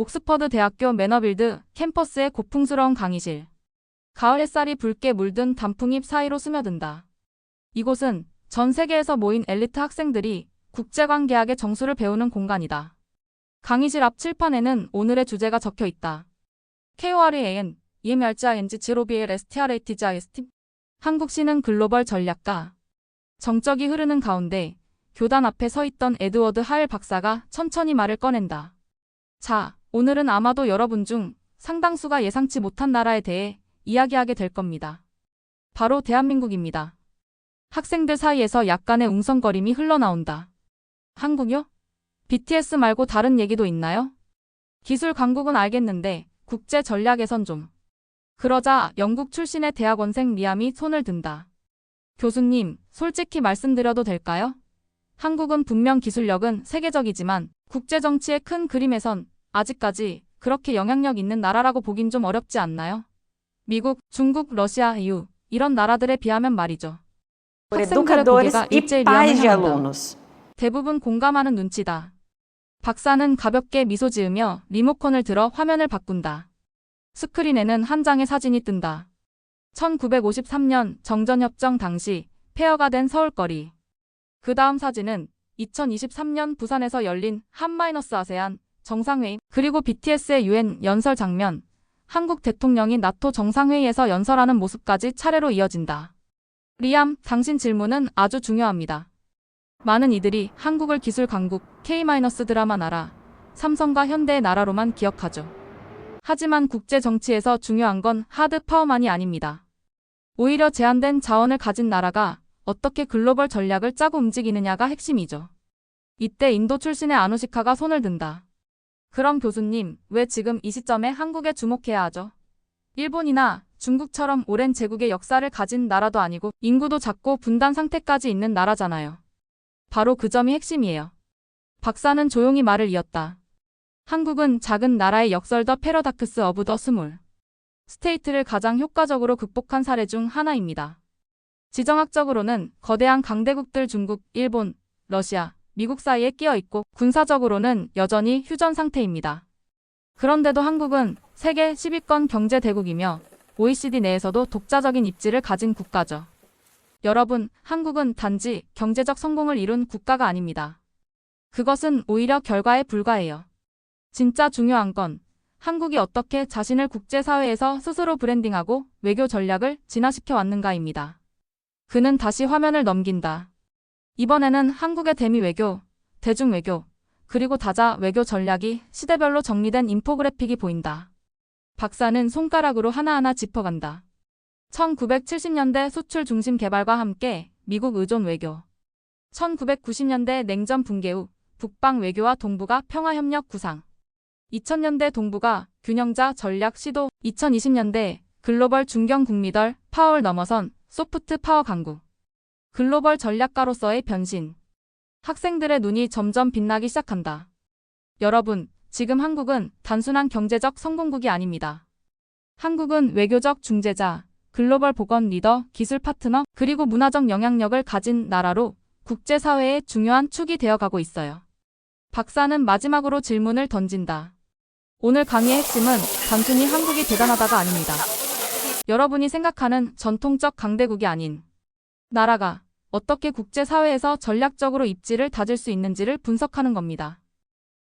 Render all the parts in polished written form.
옥스퍼드 대학교 매너빌드 캠퍼스의 고풍스러운 강의실. 가을 햇살이 붉게 물든 단풍잎 사이로 스며든다. 이곳은 전 세계에서 모인 엘리트 학생들이 국제관계학의 정수를 배우는 공간이다. 강의실 앞 칠판에는 오늘의 주제가 적혀 있다. KOREAN, EMRGING 지로비엘 STRATGIST. 한국시는 글로벌 전략가. 정적이 흐르는 가운데 교단 앞에 서 있던 에드워드 하일 박사가 천천히 말을 꺼낸다. 자, 오늘은 아마도 여러분 중 상당수가 예상치 못한 나라에 대해 이야기하게 될 겁니다. 바로 대한민국입니다. 학생들 사이에서 약간의 웅성거림이 흘러나온다. 한국요? BTS 말고 다른 얘기도 있나요? 기술 강국은 알겠는데 국제 전략에선 좀. 그러자 영국 출신의 대학원생 리암이 손을 든다. 교수님, 솔직히 말씀드려도 될까요? 한국은 분명 기술력은 세계적이지만 국제 정치의 큰 그림에선 아직까지 그렇게 영향력 있는 나라라고 보긴 좀 어렵지 않나요? 미국, 중국, 러시아, EU 이런 나라들에 비하면 말이죠. 학생들의 고개가 일제히 리암을 향한다. 대부분 공감하는 눈치다. 박사는 가볍게 미소 지으며 리모컨을 들어 화면을 바꾼다. 스크린에는 한 장의 사진이 뜬다. 1953년 정전협정 당시 폐허가 된 서울거리. 그 다음 사진은 2023년 부산에서 열린 한-아세안 정상회의 그리고 BTS의 UN 연설 장면. 한국 대통령이 나토 정상회의에서 연설하는 모습까지 차례로 이어진다. 리암, 당신 질문은 아주 중요합니다. 많은 이들이 한국을 기술 강국, K-드라마 나라, 삼성과 현대의 나라로만 기억하죠. 하지만 국제 정치에서 중요한 건 하드 파워만이 아닙니다. 오히려 제한된 자원을 가진 나라가 어떻게 글로벌 전략을 짜고 움직이느냐가 핵심이죠. 이때 인도 출신의 아누시카가 손을 든다. 그럼 교수님, 왜 지금 이 시점에 한국에 주목해야 하죠? 일본이나 중국처럼 오랜 제국의 역사를 가진 나라도 아니고 인구도 작고 분단 상태까지 있는 나라잖아요. 바로 그 점이 핵심이에요. 박사는 조용히 말을 이었다. 한국은 작은 나라의 역설 더 패러닥스 오브 더 스몰 스테이트를 가장 효과적으로 극복한 사례 중 하나입니다. 지정학적으로는 거대한 강대국들 중국, 일본, 러시아, 미국 사이에 끼어 있고 군사적으로는 여전히 휴전 상태입니다. 그런데도 한국은 세계 10위권 경제 대국이며 OECD 내에서도 독자적인 입지를 가진 국가죠. 여러분, 한국은 단지 경제적 성공을 이룬 국가가 아닙니다. 그것은 오히려 결과에 불과해요. 진짜 중요한 건 한국이 어떻게 자신을 국제사회에서 스스로 브랜딩하고 외교 전략을 진화시켜 왔는가입니다. 그는 다시 화면을 넘긴다. 이번에는 한국의 대미 외교, 대중 외교, 그리고 다자 외교 전략이 시대별로 정리된 인포그래픽이 보인다. 박사는 손가락으로 하나하나 짚어간다. 1970년대 수출 중심 개발과 함께 미국 의존 외교. 1990년대 냉전 붕괴 후 북방 외교와 동북아 평화협력 구상. 2000년대 동북아 균형자 전략 시도. 2020년대 글로벌 중견 국미덜 파워를 넘어선 소프트 파워 강국. 글로벌 전략가로서의 변신. 학생들의 눈이 점점 빛나기 시작한다. 여러분, 지금 한국은 단순한 경제적 성공국이 아닙니다. 한국은 외교적 중재자, 글로벌 보건 리더, 기술 파트너, 그리고 문화적 영향력을 가진 나라로 국제사회의 중요한 축이 되어가고 있어요. 박사는 마지막으로 질문을 던진다. 오늘 강의의 핵심은 단순히 한국이 대단하다가 아닙니다. 여러분이 생각하는 전통적 강대국이 아닌 나라가 어떻게 국제사회에서 전략적으로 입지를 다질 수 있는지를 분석하는 겁니다.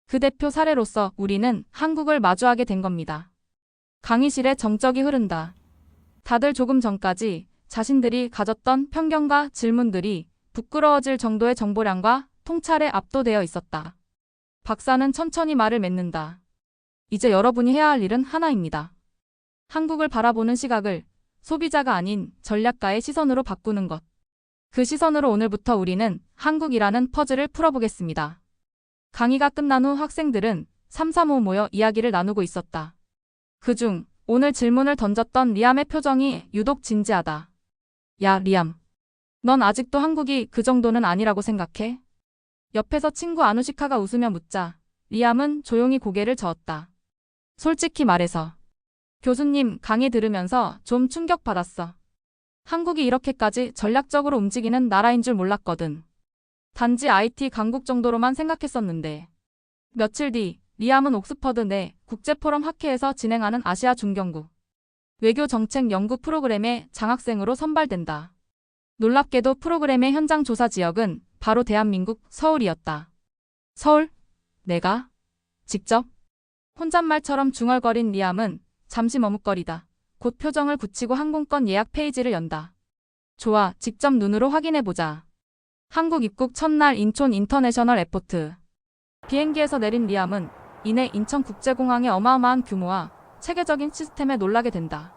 그 대표 사례로서 우리는 한국을 마주하게 된 겁니다. 강의실에 정적이 흐른다. 다들 조금 전까지 자신들이 가졌던 편견과 질문들이 부끄러워질 정도의 정보량과 통찰에 압도되어 있었다. 박사는 천천히 말을 맺는다. 이제 여러분이 해야 할 일은 하나입니다. 한국을 바라보는 시각을 소비자가 아닌 전략가의 시선으로 바꾸는 것. 그 시선으로 오늘부터 우리는 한국이라는 퍼즐을 풀어보겠습니다. 강의가 끝난 후 학생들은 335 모여 이야기를 나누고 있었다. 그중 오늘 질문을 던졌던 리암의 표정이 유독 진지하다. 야, 리암. 넌 아직도 한국이 그 정도는 아니라고 생각해? 옆에서 친구 아누시카가 웃으며 묻자 리암은 조용히 고개를 저었다. 솔직히 말해서 교수님 강의 들으면서 좀 충격받았어. 한국이 이렇게까지 전략적으로 움직이는 나라인 줄 몰랐거든. 단지 IT 강국 정도로만 생각했었는데. 며칠 뒤 리암은 옥스퍼드 내 국제포럼 학회에서 진행하는 아시아 중경국 외교 정책 연구 프로그램의 장학생으로 선발된다. 놀랍게도 프로그램의 현장 조사 지역은 바로 대한민국 서울이었다. 서울? 내가? 직접? 혼잣말처럼 중얼거린 리암은 잠시 머뭇거리다. 곧 표정을 굳히고 항공권 예약 페이지를 연다. 좋아, 직접 눈으로 확인해보자. 한국 입국 첫날 인천 인터내셔널 에포트. 비행기에서 내린 리암은 이내 인천국제공항의 어마어마한 규모와 체계적인 시스템에 놀라게 된다.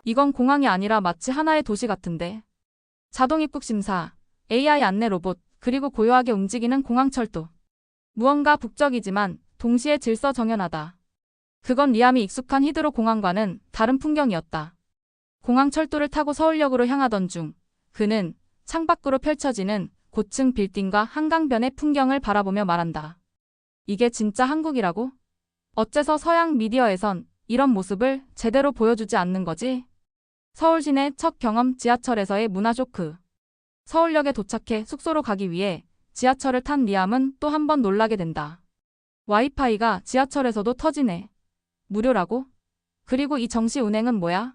이건 공항이 아니라 마치 하나의 도시 같은데. 자동 입국 심사, AI 안내 로봇, 그리고 고요하게 움직이는 공항철도. 무언가 북적이지만 동시에 질서 정연하다. 그건 리암이 익숙한 히드로 공항과는 다른 풍경이었다. 공항철도를 타고 서울역으로 향하던 중 그는 창밖으로 펼쳐지는 고층 빌딩과 한강변의 풍경을 바라보며 말한다. 이게 진짜 한국이라고? 어째서 서양 미디어에선 이런 모습을 제대로 보여주지 않는 거지? 서울 시내 첫 경험 지하철에서의 문화 쇼크. 서울역에 도착해 숙소로 가기 위해 지하철을 탄 리암은 또 한 번 놀라게 된다. 와이파이가 지하철에서도 터지네. 무료라고? 그리고 이 정시 운행은 뭐야?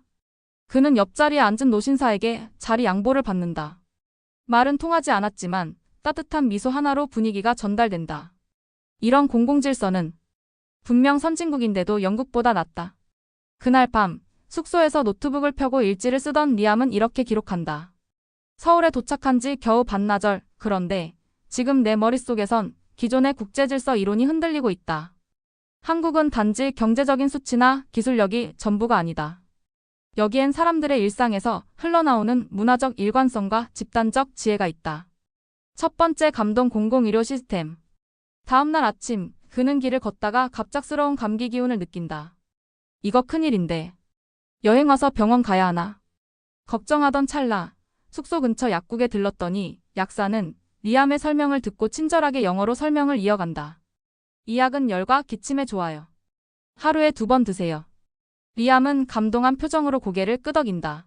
그는 옆자리에 앉은 노신사에게 자리 양보를 받는다. 말은 통하지 않았지만 따뜻한 미소 하나로 분위기가 전달된다. 이런 공공질서는 분명 선진국인데도 영국보다 낫다. 그날 밤 숙소에서 노트북을 펴고 일지를 쓰던 리암은 이렇게 기록한다. 서울에 도착한 지 겨우 반나절. 그런데 지금 내 머릿속에선 기존의 국제질서 이론이 흔들리고 있다. 한국은 단지 경제적인 수치나 기술력이 전부가 아니다. 여기엔 사람들의 일상에서 흘러나오는 문화적 일관성과 집단적 지혜가 있다. 첫 번째 감동 공공의료 시스템. 다음날 아침 그는 길을 걷다가 갑작스러운 감기 기운을 느낀다. 이거 큰일인데. 여행 와서 병원 가야 하나? 걱정하던 찰나 숙소 근처 약국에 들렀더니 약사는 리암의 설명을 듣고 친절하게 영어로 설명을 이어간다. 이 약은 열과 기침에 좋아요. 하루에 2번 드세요. 리암은 감동한 표정으로 고개를 끄덕인다.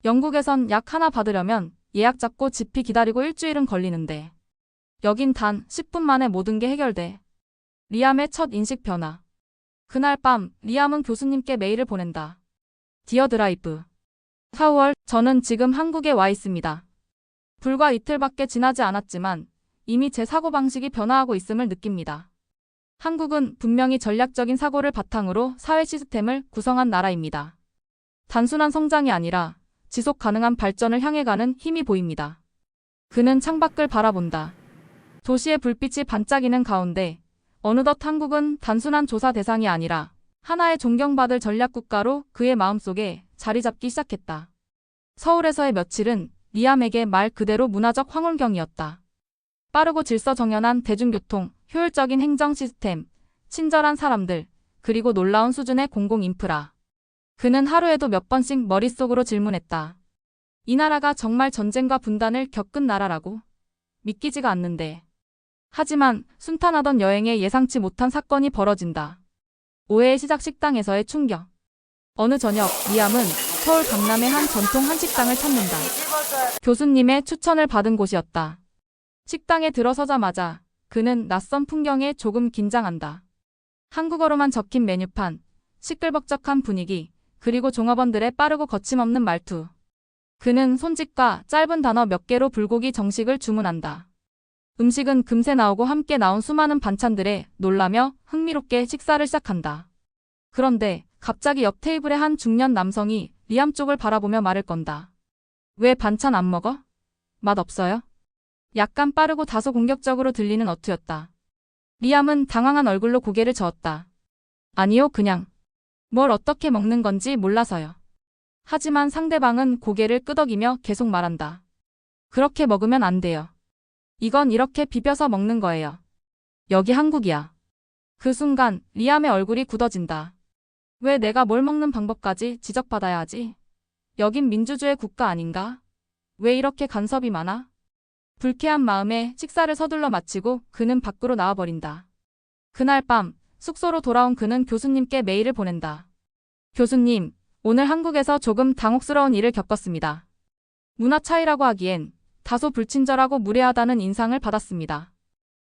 영국에선 약 하나 받으려면 예약 잡고 집이 기다리고 일주일은 걸리는데 여긴 단 10분 만에 모든 게 해결돼. 리암의 첫 인식 변화. 그날 밤 리암은 교수님께 메일을 보낸다. 디어 드라이브. 4월, 저는 지금 한국에 와 있습니다. 불과 이틀밖에 지나지 않았지만 이미 제 사고방식이 변화하고 있음을 느낍니다. 한국은 분명히 전략적인 사고를 바탕으로 사회 시스템을 구성한 나라입니다. 단순한 성장이 아니라 지속 가능한 발전을 향해 가는 힘이 보입니다. 그는 창밖을 바라본다. 도시의 불빛이 반짝이는 가운데 어느덧 한국은 단순한 조사 대상이 아니라 하나의 존경받을 전략국가로 그의 마음속에 자리 잡기 시작했다. 서울에서의 며칠은 리암에게 말 그대로 문화적 황홀경이었다. 빠르고 질서 정연한 대중교통, 효율적인 행정 시스템, 친절한 사람들, 그리고 놀라운 수준의 공공 인프라. 그는 하루에도 몇 번씩 머릿속으로 질문했다. 이 나라가 정말 전쟁과 분단을 겪은 나라라고? 믿기지가 않는데. 하지만 순탄하던 여행에 예상치 못한 사건이 벌어진다. 오해의 시작 식당에서의 충격. 어느 저녁 리암은 서울 강남의 한 전통 한식당을 찾는다. 교수님의 추천을 받은 곳이었다. 식당에 들어서자마자 그는 낯선 풍경에 조금 긴장한다. 한국어로만 적힌 메뉴판, 시끌벅적한 분위기, 그리고 종업원들의 빠르고 거침없는 말투. 그는 손짓과 짧은 단어 몇 개로 불고기 정식을 주문한다. 음식은 금세 나오고 함께 나온 수많은 반찬들에 놀라며 흥미롭게 식사를 시작한다. 그런데 갑자기 옆 테이블의 한 중년 남성이 리암 쪽을 바라보며 말을 건다. 왜 반찬 안 먹어? 맛 없어요? 약간 빠르고 다소 공격적으로 들리는 어투였다. 리암은 당황한 얼굴로 고개를 저었다. 아니요, 그냥. 뭘 어떻게 먹는 건지 몰라서요. 하지만 상대방은 고개를 끄덕이며 계속 말한다. 그렇게 먹으면 안 돼요. 이건 이렇게 비벼서 먹는 거예요. 여기 한국이야. 그 순간 리암의 얼굴이 굳어진다. 왜 내가 뭘 먹는 방법까지 지적받아야 하지? 여긴 민주주의 국가 아닌가? 왜 이렇게 간섭이 많아? 불쾌한 마음에 식사를 서둘러 마치고 그는 밖으로 나와버린다. 그날 밤 숙소로 돌아온 그는 교수님께 메일을 보낸다. 교수님, 오늘 한국에서 조금 당혹스러운 일을 겪었습니다. 문화 차이라고 하기엔 다소 불친절하고 무례하다는 인상을 받았습니다.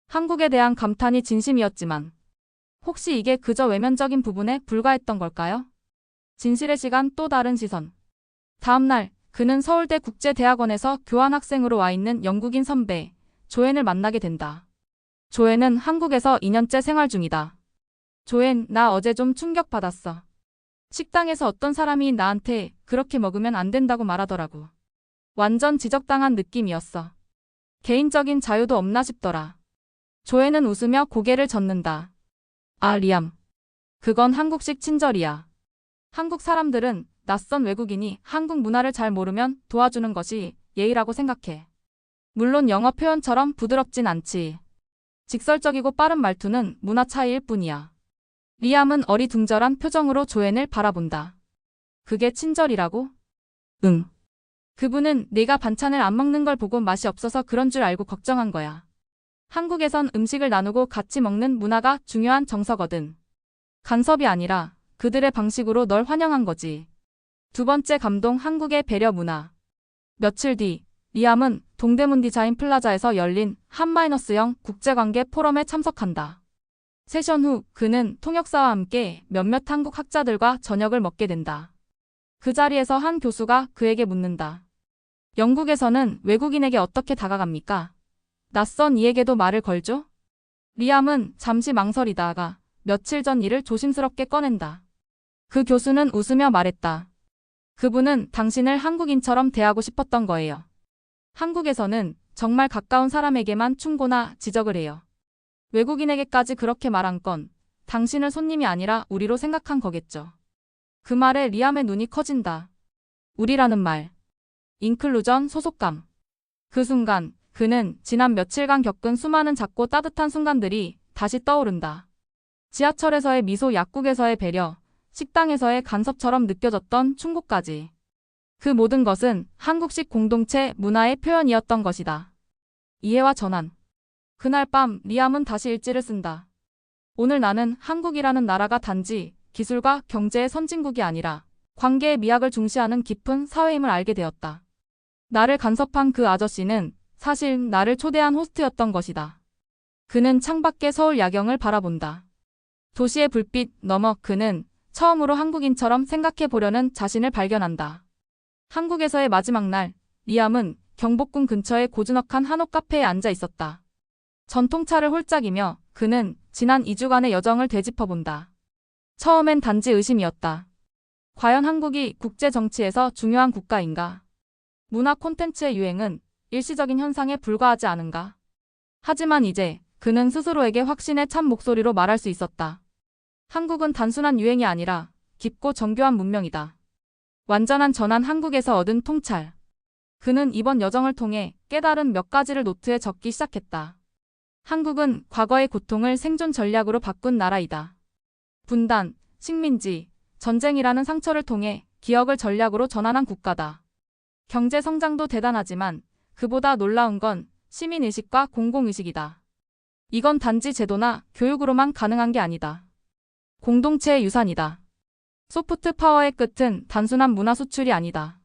한국에 대한 감탄이 진심이었지만 혹시 이게 그저 외면적인 부분에 불과했던 걸까요? 진실의 시간 또 다른 시선. 다음 날 그는 서울대 국제대학원에서 교환학생으로 와 있는 영국인 선배 조앤을 만나게 된다. 조앤은 한국에서 2년째 생활 중이다. 조앤, 나 어제 좀 충격받았어. 식당에서 어떤 사람이 나한테 그렇게 먹으면 안 된다고 말하더라고. 완전 지적당한 느낌이었어. 개인적인 자유도 없나 싶더라. 조앤은 웃으며 고개를 젓는다. 아, 리암. 그건 한국식 친절이야. 한국 사람들은 낯선 외국인이 한국 문화를 잘 모르면 도와주는 것이 예의라고 생각해. 물론 영어 표현처럼 부드럽진 않지. 직설적이고 빠른 말투는 문화 차이일 뿐이야. 리암은 어리둥절한 표정으로 조앤을 바라본다. 그게 친절이라고? 응. 그분은 네가 반찬을 안 먹는 걸 보고 맛이 없어서 그런 줄 알고 걱정한 거야. 한국에선 음식을 나누고 같이 먹는 문화가 중요한 정서거든. 간섭이 아니라 그들의 방식으로 널 환영한 거지. 두 번째 감동, 한국의 배려 문화. 며칠 뒤 리암은 동대문 디자인 플라자에서 열린 한-0 국제관계 포럼에 참석한다. 세션 후 그는 통역사와 함께 몇몇 한국 학자들과 저녁을 먹게 된다. 그 자리에서 한 교수가 그에게 묻는다. 영국에서는 외국인에게 어떻게 다가갑니까? 낯선 이에게도 말을 걸죠? 리암은 잠시 망설이다가 며칠 전 일을 조심스럽게 꺼낸다. 그 교수는 웃으며 말했다. 그분은 당신을 한국인처럼 대하고 싶었던 거예요. 한국에서는 정말 가까운 사람에게만 충고나 지적을 해요. 외국인에게까지 그렇게 말한 건 당신을 손님이 아니라 우리로 생각한 거겠죠. 그 말에 리암의 눈이 커진다. 우리라는 말. 인클루전, 소속감. 그 순간 그는 지난 며칠간 겪은 수많은 작고 따뜻한 순간들이 다시 떠오른다. 지하철에서의 미소, 약국에서의 배려, 식당에서의 간섭처럼 느껴졌던 충고까지. 그 모든 것은 한국식 공동체 문화의 표현이었던 것이다. 이해와 전환. 그날 밤 리암은 다시 일지를 쓴다. 오늘 나는 한국이라는 나라가 단지 기술과 경제의 선진국이 아니라 관계의 미학을 중시하는 깊은 사회임을 알게 되었다. 나를 간섭한 그 아저씨는 사실 나를 초대한 호스트였던 것이다. 그는 창밖의 서울 야경을 바라본다. 도시의 불빛 너머 그는 처음으로 한국인처럼 생각해 보려는 자신을 발견한다. 한국에서의 마지막 날, 리암은 경복궁 근처의 고즈넉한 한옥 카페에 앉아 있었다. 전통차를 홀짝이며 그는 지난 2주간의 여정을 되짚어본다. 처음엔 단지 의심이었다. 과연 한국이 국제 정치에서 중요한 국가인가? 문화 콘텐츠의 유행은 일시적인 현상에 불과하지 않은가? 하지만 이제 그는 스스로에게 확신의 참 목소리로 말할 수 있었다. 한국은 단순한 유행이 아니라 깊고 정교한 문명이다. 완전한 전환, 한국에서 얻은 통찰. 그는 이번 여정을 통해 깨달은 몇 가지를 노트에 적기 시작했다. 한국은 과거의 고통을 생존 전략으로 바꾼 나라이다. 분단, 식민지, 전쟁이라는 상처를 통해 기억을 전략으로 전환한 국가다. 경제 성장도 대단하지만 그보다 놀라운 건 시민의식과 공공의식이다. 이건 단지 제도나 교육으로만 가능한 게 아니다. 공동체의 유산이다. 소프트 파워의 끝은 단순한 문화 수출이 아니다.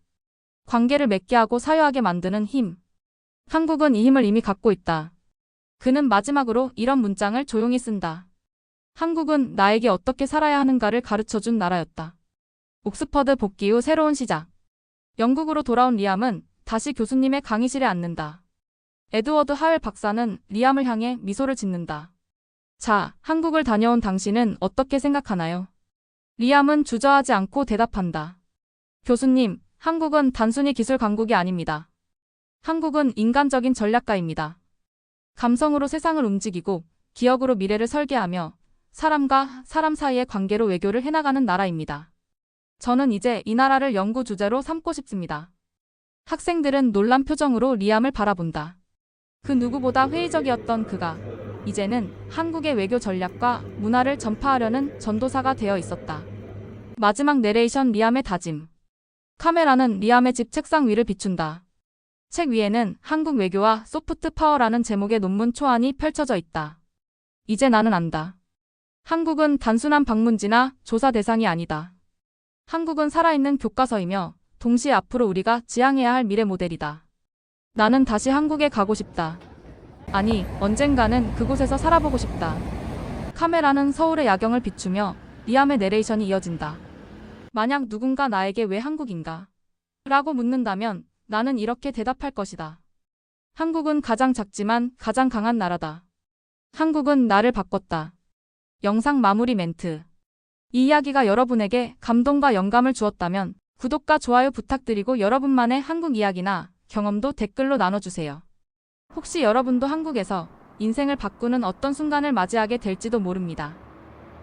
관계를 맺게 하고 사유하게 만드는 힘. 한국은 이 힘을 이미 갖고 있다. 그는 마지막으로 이런 문장을 조용히 쓴다. 한국은 나에게 어떻게 살아야 하는가를 가르쳐준 나라였다. 옥스퍼드 복귀 후 새로운 시작. 영국으로 돌아온 리암은 다시 교수님의 강의실에 앉는다. 에드워드 하웰 박사는 리암을 향해 미소를 짓는다. 자, 한국을 다녀온 당신은 어떻게 생각하나요? 리암은 주저하지 않고 대답한다. 교수님, 한국은 단순히 기술 강국이 아닙니다. 한국은 인간적인 전략가입니다. 감성으로 세상을 움직이고 기억으로 미래를 설계하며 사람과 사람 사이의 관계로 외교를 해나가는 나라입니다. 저는 이제 이 나라를 연구 주제로 삼고 싶습니다. 학생들은 놀란 표정으로 리암을 바라본다. 그 누구보다 회의적이었던 그가 이제는 한국의 외교 전략과 문화를 전파하려는 전도사가 되어 있었다. 마지막 내레이션, 리암의 다짐. 카메라는 리암의 집 책상 위를 비춘다. 책 위에는 한국 외교와 소프트 파워라는 제목의 논문 초안이 펼쳐져 있다. 이제 나는 안다. 한국은 단순한 방문지나 조사 대상이 아니다. 한국은 살아있는 교과서이며 동시에 앞으로 우리가 지향해야 할 미래 모델이다. 나는 다시 한국에 가고 싶다. 아니, 언젠가는 그곳에서 살아보고 싶다. 카메라는 서울의 야경을 비추며 리암의 내레이션이 이어진다. 만약 누군가 나에게 왜 한국인가? 라고 묻는다면 나는 이렇게 대답할 것이다. 한국은 가장 작지만 가장 강한 나라다. 한국은 나를 바꿨다. 영상 마무리 멘트. 이 이야기가 여러분에게 감동과 영감을 주었다면 구독과 좋아요 부탁드리고 여러분만의 한국 이야기나 경험도 댓글로 나눠주세요. 혹시 여러분도 한국에서 인생을 바꾸는 어떤 순간을 맞이하게 될지도 모릅니다.